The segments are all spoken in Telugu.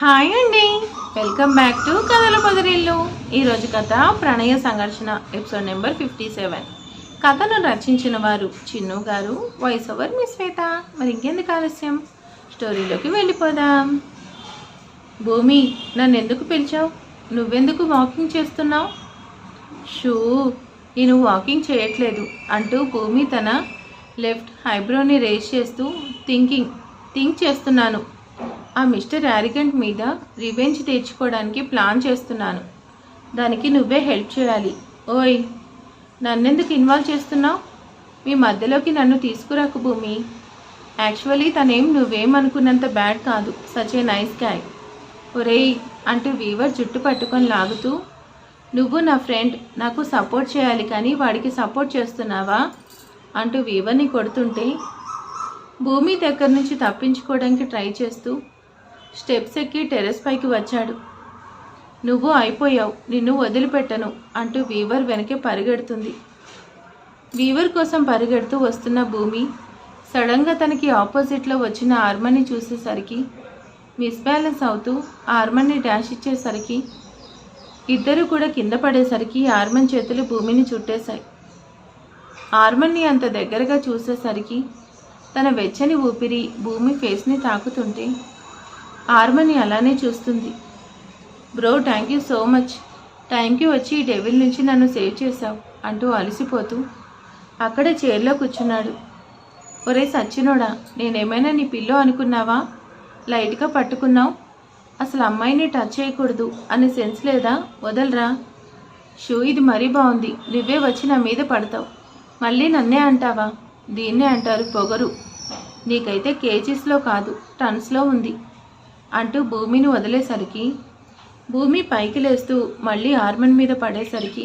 హాయ్ అండి. వెల్కమ్ బ్యాక్ టు కథల పొదరిల్లు. ఈరోజు కథ ప్రణయ సంఘర్షణ ఎపిసోడ్ నెంబర్ 57. కథను రచించిన వారు చిన్ను గారు, వాయిస్ ఓవర్ మీ శ్వేత. మరి ఇంకెందుకు ఆలస్యం, స్టోరీలోకి వెళ్ళిపోదాం. భూమి, నన్ను ఎందుకు పిలిచావు? నువ్వెందుకు వాకింగ్ చేస్తున్నావు? షూ, నేను వాకింగ్ చేయట్లేదు అంటూ భూమి తన లెఫ్ట్ ఐబ్రోని రేస్ చేస్తూ థింక్ చేస్తున్నాను. ఆ మిస్టర్ యారిగెంట్ మీద రివెంజ్ తెచ్చుకోవడానికి ప్లాన్ చేస్తున్నాను. దానికి నువ్వే హెల్ప్ చేయాలి. ఓయ్, నన్నెందుకు ఇన్వాల్వ్ చేస్తున్నావు? మీ మధ్యలోకి నన్ను తీసుకురాకు భూమి. యాక్చువల్లీ తనేం నువ్వేమనుకున్నంత బ్యాడ్ కాదు. Such a nice guy. ఒరేయ్ అంటూ వీవర్ జుట్టు పట్టుకొని లాగుతూ, నువ్వు నా ఫ్రెండ్, నాకు సపోర్ట్ చేయాలి కానీ వాడికి సపోర్ట్ చేస్తున్నావా అంటూ వీవర్ని కొడుతుంటే భూమి దగ్గర నుంచి తప్పించుకోవడానికి ట్రై చేస్తూ స్టెప్స్ ఎక్కి టెర్రస్ పైకి వచ్చాడు. నువ్వు అయిపోయావు, నిన్ను వదిలిపెట్టను అంటూ వీవర్ వెనకే పరిగెడుతుంది. వీవర్ కోసం పరిగెడుతూ వస్తున్న భూమి సడన్గా తనకి ఆపోజిట్లో వచ్చిన ఆర్మన్ని చూసేసరికి మిస్బ్యాలెన్స్ అవుతూ ఆర్మన్ని డాష్ ఇచ్చేసరికి ఇద్దరు కూడా కింద పడేసరికి ఆర్మన్ చేతులు భూమిని చుట్టేశాయి. ఆర్మన్ని అంత దగ్గరగా చూసేసరికి తన వెచ్చని ఊపిరి భూమి ఫేస్ని తాకుతుంటే ఆర్మని అలానే చూస్తుంది. Bro, thank you so much. టైంకి వచ్చి ఈ డెవిల్ నుంచి నన్ను సేవ్ చేశావు అంటూ అలసిపోతూ అక్కడే చైర్లో కూర్చున్నాడు. ఒరే సచ్చినోడా, నేనేమైనా నీ పిల్లో అనుకున్నావా? లైట్గా పట్టుకున్నావు. అసలు అమ్మాయిని టచ్ చేయకూడదు అనే సెన్స్ లేదా? వదలరా. షూ, ఇది మరీ బాగుంది. నువ్వే వచ్చి నా మీద పడతావు, మళ్ళీ నన్నే అంటావా? దీన్నే అంటారు పొగరు. నీకైతే కేజీస్లో కాదు, టన్స్లో ఉంది అంటూ భూమిని వదిలేసరికి భూమి పైకి లేస్తూ మళ్ళీ ఆర్మన్ మీద పడేసరికి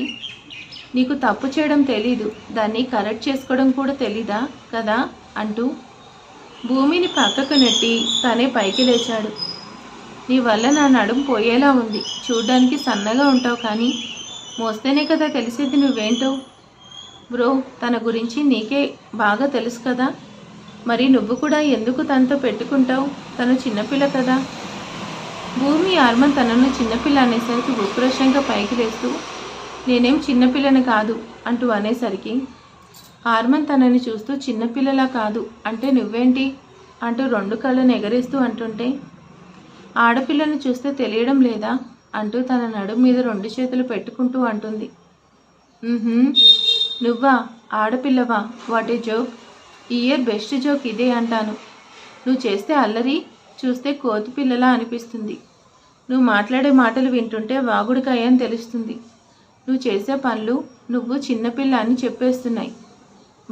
నీకు తప్పు చేయడం తెలీదు, దాన్ని కరెక్ట్ చేసుకోవడం కూడా తెలీదా కదా అంటూ భూమిని పక్కకు నెట్టి తనే పైకి లేచాడు. నీ వల్ల నా నడుం పోయేలా ఉంది. చూడ్డానికి సన్నగా ఉంటావు కానీ మోస్తేనే కదా తెలిసేది నువ్వేంటో. బ్రో, తన గురించి నీకే బాగా తెలుసు కదా, మరి నువ్వు కూడా ఎందుకు తనతో పెట్టుకుంటావు? తను చిన్నపిల్ల కదా. భూమి ఆర్మన్ తనను చిన్నపిల్ల అనేసరికి ఉక్రోషంగా పైకి వేస్తూ నేనేం చిన్నపిల్లని కాదు అంటూ అనేసరికి ఆర్మన్ తనని చూస్తూ చిన్నపిల్లలా కాదు అంటే నువ్వేంటి అంటూ రెండు కళ్ళను ఎగరేస్తూ అంటుంటే ఆడపిల్లని చూస్తే తెలియడం లేదా అంటూ తన నడుము మీద రెండు చేతులు పెట్టుకుంటూ అంటుంది. నువ్వా ఆడపిల్లవా? What a joke. ఈ ఇయర్ బెస్ట్ జోక్ ఇదే అంటాను. నువ్వు చేస్తే అల్లరి, చూస్తే కోతి పిల్లలా అనిపిస్తుంది. నువ్వు మాట్లాడే మాటలు వింటుంటే వాగుడికాయ అని తెలుస్తుంది. నువ్వు చేసే పనులు నువ్వు చిన్నపిల్ల అని చెప్పేస్తున్నాయి.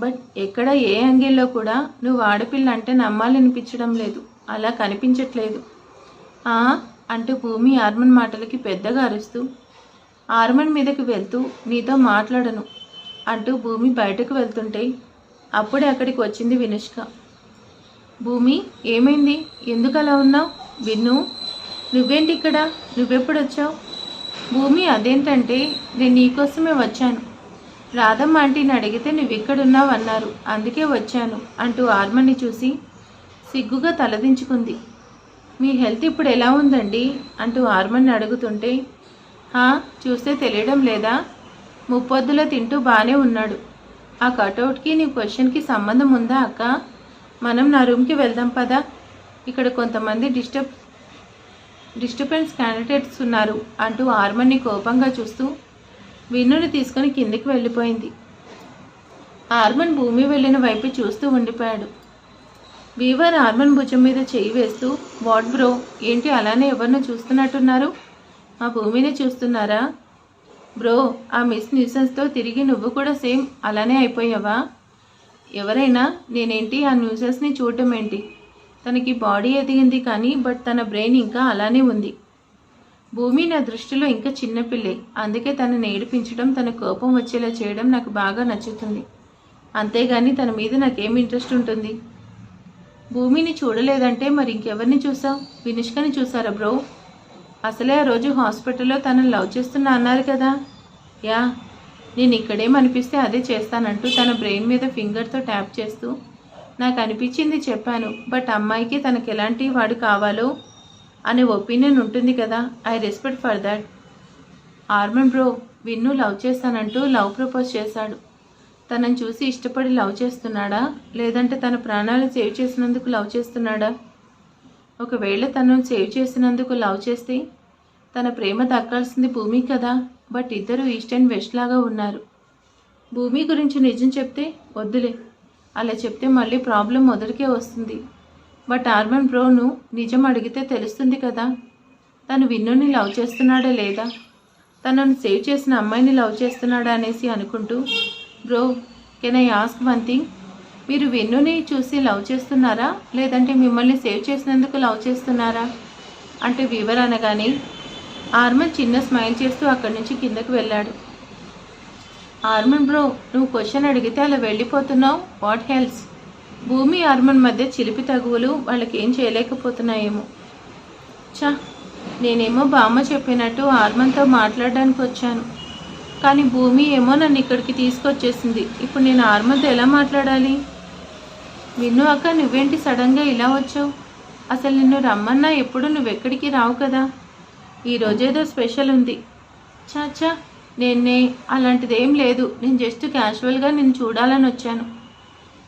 బట్ ఎక్కడ ఏ యాంగిల్లో కూడా నువ్వు ఆడపిల్ల అంటే నమ్మాలనిపించడం లేదు, అలా కనిపించట్లేదు అంటూ భూమి ఆర్మన్ మాటలకి పెద్దగా అరుస్తూ ఆర్మన్ మీదకి వెళ్తూ నీతో మాట్లాడను అంటూ భూమి బయటకు వెళ్తుంటే అప్పుడే అక్కడికి వచ్చింది వినుష్క. భూమి, ఏమైంది? ఎందుకు అలా ఉన్నావు? విన్ను, నువ్వేంటి ఇక్కడ? నువ్వెప్పుడు వచ్చావు? భూమి, అదేంటంటే నేను నీకోసమే వచ్చాను. రాధమ్మ ఆంటీని అడిగితే నువ్వు ఇక్కడున్నావు అన్నారు, అందుకే వచ్చాను అంటూ ఆర్మన్ని చూసి సిగ్గుగా తలదించుకుంది. మీ హెల్త్ ఇప్పుడు ఎలా ఉందండి అంటూ ఆర్మన్ని అడుగుతుంటే చూస్తే తెలియడం లేదా? ముప్పొద్దులో తింటూ బాగానే ఉన్నాడు. ఆ కటౌట్కి నీ క్వశ్చన్కి సంబంధం ఉందా అక్క? మనం నా రూమ్కి వెళ్దాం పదా. ఇక్కడ కొంతమంది డిస్టర్బెన్స్ క్యాండిడేట్స్ ఉన్నారు అంటూ ఆర్మన్ని కోపంగా చూస్తూ విన్నుని తీసుకుని కిందికి వెళ్ళిపోయింది. ఆర్మన్ భూమి వెళ్ళిన వైపు చూస్తూ ఉండిపోయాడు. వీవర్ ఆర్మన్ భుజం మీద చేయి వేస్తూ వాట్ బ్రో, ఏంటి అలానే ఎవరినో చూస్తున్నట్టున్నారు? మా భూమిని చూస్తున్నారా? బ్రో, ఆ మిస్ న్యూసెన్స్తో తిరిగి నువ్వు కూడా సేమ్ అలానే అయిపోయావా? ఎవరైనా నేనేంటి ఆ న్యూసెన్స్ని చూడటం ఏంటి? తనకి బాడీ ఎదిగింది కానీ బట్ తన బ్రెయిన్ ఇంకా అలానే ఉంది. భూమి నా దృష్టిలో ఇంకా చిన్నపిల్లే, అందుకే తనని ఏడిపించడం, తన కోపం వచ్చేలా చేయడం నాకు బాగా నచ్చుతుంది. అంతేగాని తన మీద నాకేం ఇంట్రెస్ట్ ఉంటుంది? భూమిని చూడలేదంటే మరి ఇంకెవరిని చూసావు? వినుష్కని చూసారా బ్రో? అసలే ఆ రోజు హాస్పిటల్లో తనని లవ్ చేస్తున్నా అన్నారు కదా. యా, నేను ఇక్కడేమనిపిస్తే అదే చేస్తానంటూ తన బ్రెయిన్ మీద ఫింగర్తో ట్యాప్ చేస్తూ నాకు అనిపించింది చెప్పాను. బట్ అమ్మాయికి తనకు ఎలాంటి వాడు కావాలో అనే ఒపీనియన్ ఉంటుంది కదా. I respect for that. Arman bro Vinnu love చేస్తానంటూ లవ్ ప్రపోజ్ చేశాడు. తనని చూసి ఇష్టపడి లవ్ చేస్తున్నాడా, లేదంటే తన ప్రాణాలు సేవ్ చేసినందుకు లవ్ చేస్తున్నాడా? ఒకవేళ తనను సేవ్ చేసినందుకు లవ్ చేస్తే తన ప్రేమ దక్కాల్సింది భూమి కదా. బట్ ఇద్దరు ఈస్ట్ అండ్ వెస్ట్ లాగా ఉన్నారు. భూమి గురించి నిజం చెప్తే వద్దులే, అలా చెప్తే మళ్ళీ ప్రాబ్లం మొదటికే వస్తుంది. బట్ ఆర్మన్ బ్రోను నిజం అడిగితే తెలుస్తుంది కదా. తను విన్నుని లవ్ చేస్తున్నాడా లేదా, తనను సేవ్ చేసిన అమ్మాయిని లవ్ చేస్తున్నాడా అనేసి అనుకుంటూ, bro can I ask one thing, మీరు విన్నుని చూసి లవ్ చేస్తున్నారా, లేదంటే మిమ్మల్ని సేవ్ చేసినందుకు లవ్ చేస్తున్నారా అంటే వివర్ అనగానే ఆర్మన్ చిన్న స్మైల్ చేస్తూ అక్కడి నుంచి కిందకు వెళ్ళాడు. ఆర్మన్ బ్రో నువ్వు క్వశ్చన్ అడిగితే అలా వెళ్ళిపోతున్నావు, వాట్ హెల్స్? భూమి ఆర్మన్ మధ్య చిలిపి తగువులు వాళ్ళకి ఏం చేయలేకపోతున్నాయేమో. చా, నేనేమో బామ్మ చెప్పినట్టు ఆర్మన్తో మాట్లాడడానికి వచ్చాను, కానీ భూమి ఏమో నన్ను ఇక్కడికి తీసుకొచ్చేసింది. ఇప్పుడు నేను ఆర్మన్తో ఎలా మాట్లాడాలి? విన్ను అక్క నువ్వేంటి సడన్గా ఇలా వచ్చావు? అసలు నిన్ను రమ్మన్నా ఎప్పుడు నువ్వెక్కడికి రావు కదా. ఈరోజేదో స్పెషల్ ఉంది. చాచా నేనే అలాంటిదేం లేదు, నేను జస్ట్ క్యాజువల్గా నేను చూడాలని వచ్చాను.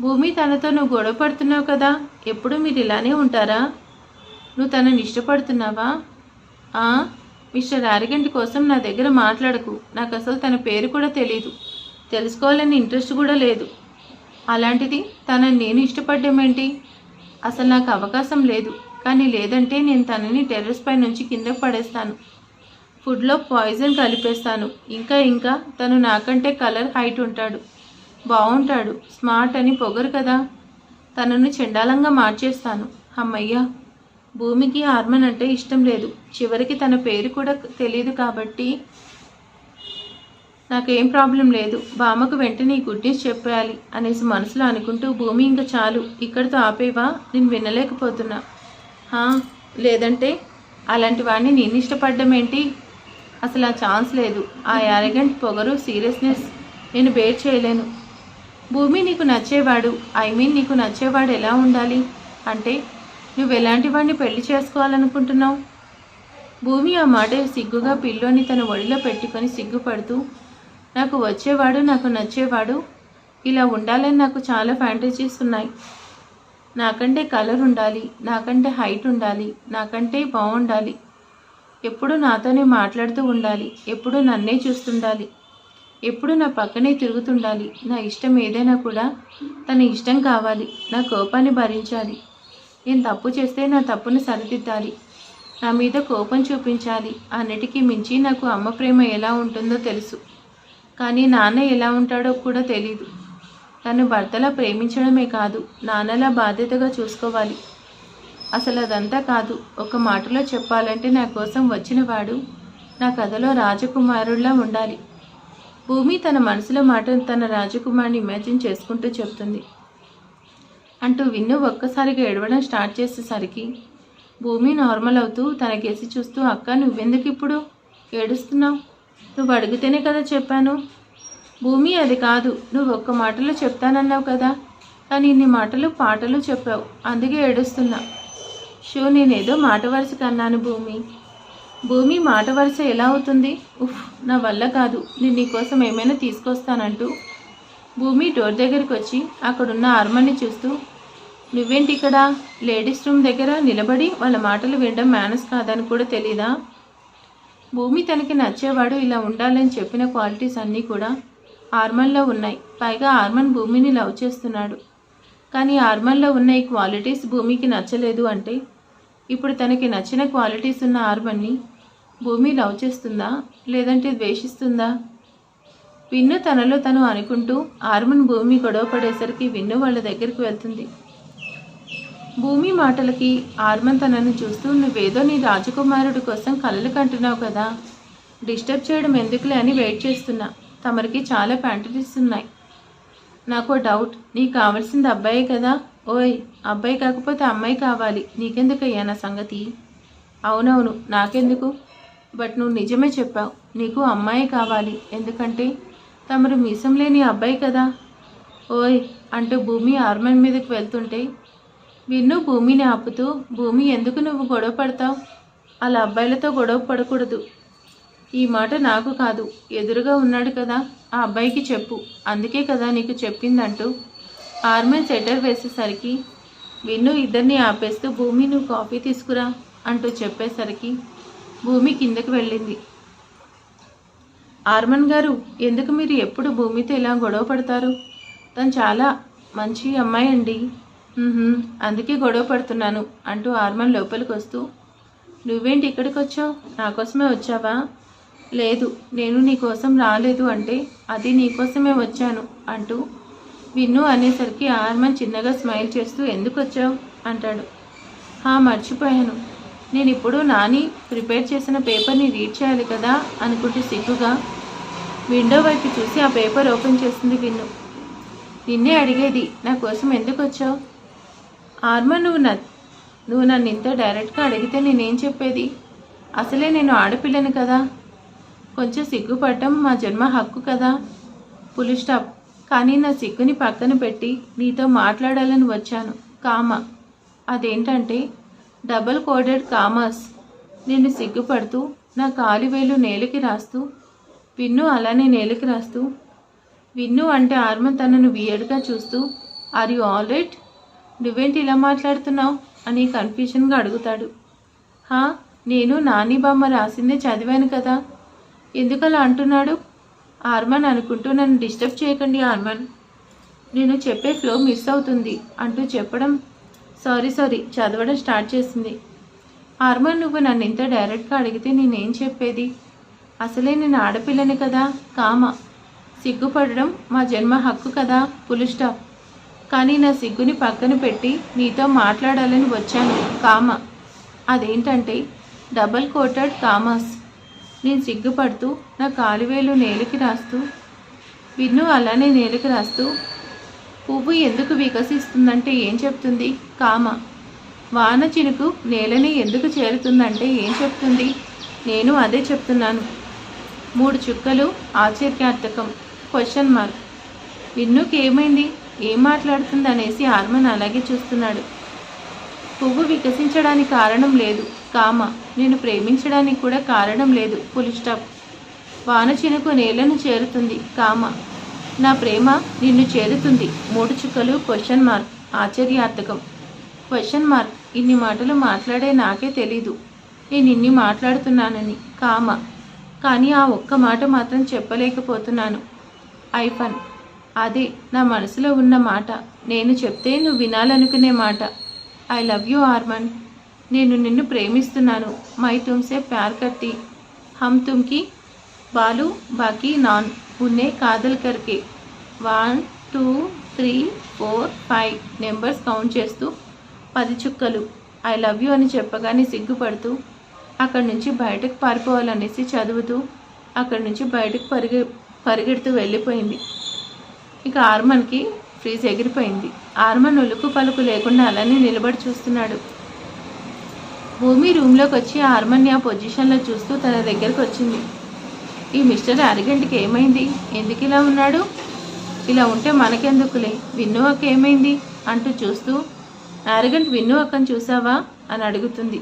భూమి తనతో నువ్వు గొడవ పడుతున్నావు కదా, ఎప్పుడు మీరు ఇలానే ఉంటారా? నువ్వు తనని ఇష్టపడుతున్నావా? మిస్టర్ యారగెంట్ కోసం నా దగ్గర మాట్లాడకు. నాకు అసలు తన పేరు కూడా తెలీదు, తెలుసుకోవాలని ఇంట్రెస్ట్ కూడా లేదు. అలాంటిది తనని నేను ఇష్టపడ్డామేంటి? అసలు నాకు అవకాశం లేదు. కానీ లేదంటే నేను తనని టెర్రస్ పై నుంచి కిందకు పడేస్తాను, ఫుడ్లో పాయిజన్ కలిపేస్తాను. ఇంకా తను నాకంటే కలర్ హైట్ ఉంటాడు, బాగుంటాడు, స్మార్ట్ అని పొగరు కదా, తనను చండాలంగా మార్చేస్తాను. అమ్మయ్యా, భూమికి ఆర్మన్ అంటే ఇష్టం లేదు, చివరికి తన పేరు కూడా తెలియదు కాబట్టి నాకేం ప్రాబ్లం లేదు. బామ్మకు వెంటనే గుడ్ న్యూస్ చెప్పేయాలి అనేసి మనసులో అనుకుంటూ, భూమి ఇంకా చాలు, ఇక్కడితో ఆపేవా, నేను వినలేకపోతున్నా. లేదంటే అలాంటి వాడిని నేను ఇష్టపడ్డం ఏంటి? అసలు ఆ ఛాన్స్ లేదు. ఆ యారగెంట్ పొగరు సీరియస్నెస్ నేను బేర్ చేయలేను. భూమి నీకు నచ్చేవాడు, నీకు నచ్చేవాడు ఎలా ఉండాలి అంటే నువ్వు ఎలాంటి వాడిని పెళ్లి చేసుకోవాలనుకుంటున్నావు? భూమి ఆ మాట సిగ్గుగా పిల్లోని తన ఒడిలో పెట్టుకొని సిగ్గుపడుతూ, నాకు వచ్చేవాడు, నాకు నచ్చేవాడు ఇలా ఉండాలని నాకు చాలా ఫ్యాంటసీస్ ఉన్నాయి. నాకంటే కలర్ ఉండాలి, నాకంటే హైట్ ఉండాలి, నాకంటే బాగుండాలి, ఎప్పుడు నాతోనే మాట్లాడుతూ ఉండాలి, ఎప్పుడు నన్నే చూస్తుండాలి, ఎప్పుడు నా పక్కనే తిరుగుతుండాలి. నా ఇష్టం ఏదైనా కూడా తన ఇష్టం కావాలి. నా కోపాన్ని భరించాలి. నేను తప్పు చేస్తే నా తప్పును సరిదిద్దాలి. నా మీద కోపం చూపించాలి. అన్నిటికీ మించి నాకు అమ్మ ప్రేమ ఎలా ఉంటుందో తెలుసు, కానీ నాన్న ఎలా ఉంటాడో కూడా తెలీదు. తను భర్తలా ప్రేమించడమే కాదు, నాన్నలా బాధ్యతగా చూసుకోవాలి. అసలు అదంతా కాదు. ఒక మాటలో చెప్పాలంటే నా కోసం వచ్చినవాడు నా కథలో రాజకుమారుడిలా ఉండాలి. భూమి తన మనసులో మాట తన రాజకుమారిని ఇమాజిన్ చేసుకుంటూ చెప్తుంది. అంటూ విన్ను ఒక్కసారిగా ఏడవడం స్టార్ట్ చేసేసరికి భూమి నార్మల్ అవుతూ తనకేసి చూస్తూ, అక్క నువ్వెందుకు ఇప్పుడు ఏడుస్తున్నావు? నువ్వు అడిగితేనే కదా చెప్పాను. భూమి అది కాదు, నువ్వు ఒక్క మాటలో చెప్తానన్నావు కదా, కానీ ఇన్ని మాటలు పాటలు చెప్పావు, అందుకే ఏడుస్తున్నా. నేనేదో మాట వరుస కన్నాను భూమి. భూమి మాట వరుస ఎలా అవుతుంది? నా వల్ల కాదు, నేను నీకోసం ఏమైనా తీసుకొస్తానంటూ భూమి డోర్ దగ్గరికి వచ్చి అక్కడున్న ఆర్మన్ని చూస్తూ, నువ్వేంటి ఇక్కడ లేడీస్ రూమ్ దగ్గర నిలబడి వాళ్ళ మాటలు వినడం మేనస్ కాదని కూడా తెలీదా? భూమి తనకి నచ్చేవాడు ఇలా ఉండాలని చెప్పిన క్వాలిటీస్ అన్నీ కూడా ఆర్మన్లో ఉన్నాయి. పైగా ఆర్మన్ భూమిని లవ్ చేస్తున్నాడు. కానీ ఆర్మన్లో ఉన్న ఈ క్వాలిటీస్ భూమికి నచ్చలేదు అంటే ఇప్పుడు తనకి నచ్చిన క్వాలిటీస్ ఉన్న ఆర్మన్ని భూమి లవ్ చేస్తుందా, లేదంటే ద్వేషిస్తుందా? విన్ను తనలో తను అనుకుంటూ ఆర్మన్ భూమి గొడవ పడేసరికి విన్ను వాళ్ళ దగ్గరికి వెళ్తుంది. భూమి మాటలకి ఆర్మన్ తనను చూస్తూ, నువ్వేదో నీ రాజకుమారుడి కోసం కలలు కంటున్నావు కదా, డిస్టర్బ్ చేయడం ఎందుకులే అని వెయిట్ చేస్తున్నా. తమరికి చాలా ఫ్యాంటసీస్ ఉన్నాయి. నాకు డౌట్, నీకు కావాల్సింది అబ్బాయే కదా? ఓయ్, అబ్బాయి కాకపోతే అమ్మాయి కావాలి, నీకెందుకయ్యా నా సంగతి? అవునవును, నాకెందుకు, బట్ నువ్వు నిజమే చెప్పావు, నీకు అమ్మాయి కావాలి. ఎందుకంటే తమరు మీసం లేని అబ్బాయి కదా. ఓయ్ అంటూ భూమి ఆర్మన్ మీదకి వెళ్తుంటే విన్ను భూమిని ఆపుతూ, భూమి ఎందుకు నువ్వు గొడవ పడతావు? అలా అబ్బాయిలతో గొడవ పడకూడదు. ఈ మాట నాకు కాదు, ఎదురుగా ఉన్నాడు కదా ఆ అబ్బాయికి చెప్పు, అందుకే కదా నీకు చెప్పిందంటూ ఆర్మన్ సెటర్ వేసేసరికి విన్ను ఇద్దరిని ఆపేస్తూ భూమి నువ్వు కాఫీ తీసుకురా అంటూ చెప్పేసరికి భూమి కిందకి వెళ్ళింది. ఆర్మన్ గారు, ఎందుకు మీరు ఎప్పుడు భూమితో ఇలా గొడవ పడతారు? తను చాలా మంచి అమ్మాయి అండి. అందుకే గొడవ పడుతున్నాను అంటూ ఆర్మన్ లోపలికి వస్తూ, నువ్వేంటి ఇక్కడికి వచ్చావు? నా కోసమే వచ్చావా? లేదు, నేను నీకోసం రాలేదు అంటే అది నీకోసమే వచ్చాను అంటూ విన్ను అనేసరికి ఆర్మన్ చిన్నగా స్మైల్ చేస్తూ ఎందుకు వచ్చావు అంటాడు. మర్చిపోయాను, నేను ఇప్పుడు నాని ప్రిపేర్ చేసిన పేపర్ని రీడ్ చేయాలి కదా అనుకుంటూ సిగ్గుగా విండో వైపు చూసి ఆ పేపర్ ఓపెన్ చేసింది విన్ను. నిన్నే అడిగేది, నా కోసం ఎందుకు వచ్చావు? ఆర్మన్, నువ్వు నన్ను ఇంత డైరెక్ట్గా అడిగితే నేనేం చెప్పేది? అసలే నేను ఆడపిల్లను కదా, కొంచెం సిగ్గుపడటం మా జన్మ హక్కు కదా. Full stop. కానీ నా సిగ్గుని పక్కన పెట్టి నీతో మాట్లాడాలని వచ్చాను. కామా, అదేంటంటే డబల్ కోడెడ్ కామాస్. నేను సిగ్గుపడుతూ నా కాలివేలు నేలకి రాస్తూ విన్ను అలానే నేలకి రాస్తూ విన్ను అంటే ఆర్మన్ తనను వియర్డ్గా చూస్తూ ఆర్ యు ఆల్ రైట్? నువ్వేంటి ఇలా మాట్లాడుతున్నావు అని కన్ఫ్యూజన్గా అడుగుతాడు. నేను నాని బామ్మ రాసిందే చదివాను కదా, ఎందుకలా అంటున్నాడు? ఆర్మన్ అనుకుంటూ నన్ను డిస్టర్బ్ చేయకండి ఆర్మన్, నేను చెప్పే ఫ్లో మిస్ అవుతుంది అంటూ చెప్పడం సారీ చదవడం స్టార్ట్ చేసింది. ఆర్మన్, నువ్వు నన్ను ఇంత డైరెక్ట్గా అడిగితే నేనేం చెప్పేది? అసలే నేను ఆడపిల్లని కదా. కామ, సిగ్గుపడడం మా జన్మ హక్కు కదా. Full stop. కానీ నా సిగ్గుని పక్కన పెట్టి నీతో మాట్లాడాలని వచ్చాను. కామ, అదేంటంటే డబల్ కోటెడ్ కామాస్. నేను సిగ్గుపడుతూ నా కాలివేలు నేలకి రాస్తూ విన్ను అలానే నేలకి రాస్తూ పువ్వు ఎందుకు వికసిస్తుందంటే ఏం చెప్తుంది? కామ, వాన చినుకు నేలని ఎందుకు చేరుతుందంటే ఏం చెప్తుంది? నేను అదే చెప్తున్నాను. 3 చుక్కలు ఆశ్చర్యార్థకం క్వశ్చన్ మార్క్. విన్నుకి ఏమైంది, ఏం మాట్లాడుతుంది అనేసి ఆర్మన్ అలాగే చూస్తున్నాడు. పువ్వు వికసించడానికి కారణం లేదు కామ, నేను ప్రేమించడానికి కూడా కారణం లేదు. Full stop. వాన చినుకు నేలను చేరుతుంది కామ, నా ప్రేమ నిన్ను చేరుతుంది. 3 చుక్కలు క్వశ్చన్ మార్క్ ఆశ్చర్యార్థకం క్వశ్చన్ మార్క్. ఇన్ని మాటలు మాట్లాడే నాకే తెలీదు నేను ఇన్ని మాట్లాడుతున్నానని కామ, కానీ ఆ ఒక్క మాట మాత్రం చెప్పలేకపోతున్నాను. ఐఫన్, అదే నా మనసులో ఉన్న మాట, నేను చెప్తే నువ్వు వినాలనుకునే మాట. ఐ లవ్ యూ ఆర్మన్, నేను నిన్ను ప్రేమిస్తున్నాను. మై తుమ్సే ప్యార్ కర్తీ, హమ్ తుమ్కి బాలు బాకీ నాన్ ఉన్నే కాదల్ కర్కే. 1 2 3 4 5 నెంబర్స్ కౌంట్ చేస్తూ 10 చుక్కలు ఐ లవ్ యూ అని చెప్పగానే సిగ్గుపడుతూ అక్కడి నుంచి బయటకు పారిపోవాలనేసి చదువుతూ అక్కడి నుంచి బయటకు పరిగెడుతూ వెళ్ళిపోయింది. ఇక ఆర్మన్కి ఫ్రీజ్ ఎగిరిపోయింది. ఆర్మన్ ఉలుకు పలుకు లేకుండా అలానే నిలబడి చూస్తున్నాడు. భూమి రూమ్లోకి వచ్చి ఆర్మన్ని ఆ పొజిషన్లో చూస్తూ తన దగ్గరకు వచ్చింది. ఈ మిస్టర్ అరిగంట్కి ఏమైంది, ఎందుకు ఇలా ఉన్నాడు? ఇలా ఉంటే మనకెందుకులే, విన్ను అక్క ఏమైంది అంటూ చూస్తూ అరిగంట్ విన్ను అక్కను చూసావా అని అడుగుతుంది.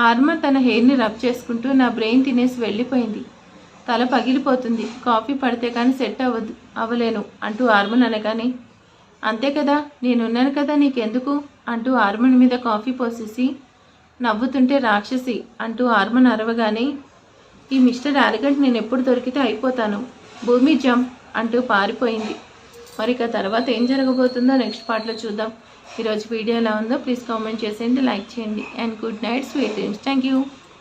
ఆర్మన్ తన హెయిర్ని రబ్ చేసుకుంటూ నా బ్రెయిన్ తినేసి వెళ్ళిపోయింది, తల పగిలిపోతుంది, కాఫీ పడితే కానీ సెట్ అవ్వలేను అంటూ ఆర్మన్ అనగానే అంతే కదా, నేనున్నాను కదా నీకెందుకు అంటూ ఆర్మన్ మీద కాఫీ పోసేసి నవ్వుతుంటే రాక్షసి అంటూ ఆర్మన్ అరవగానే ఈ మిస్టర్ అరిగంట్ నేను ఎప్పుడు దొరికితే అయిపోతాను, భూమి జంప్ అంటూ పారిపోయింది. మరి ఇక తర్వాత ఏం జరగబోతుందో నెక్స్ట్ పార్ట్లో చూద్దాం. ఈరోజు వీడియో ఎలా ఉందో ప్లీజ్ కామెంట్ చేసేయండి, లైక్ చేయండి. And good night, sweet dreams. Thank you.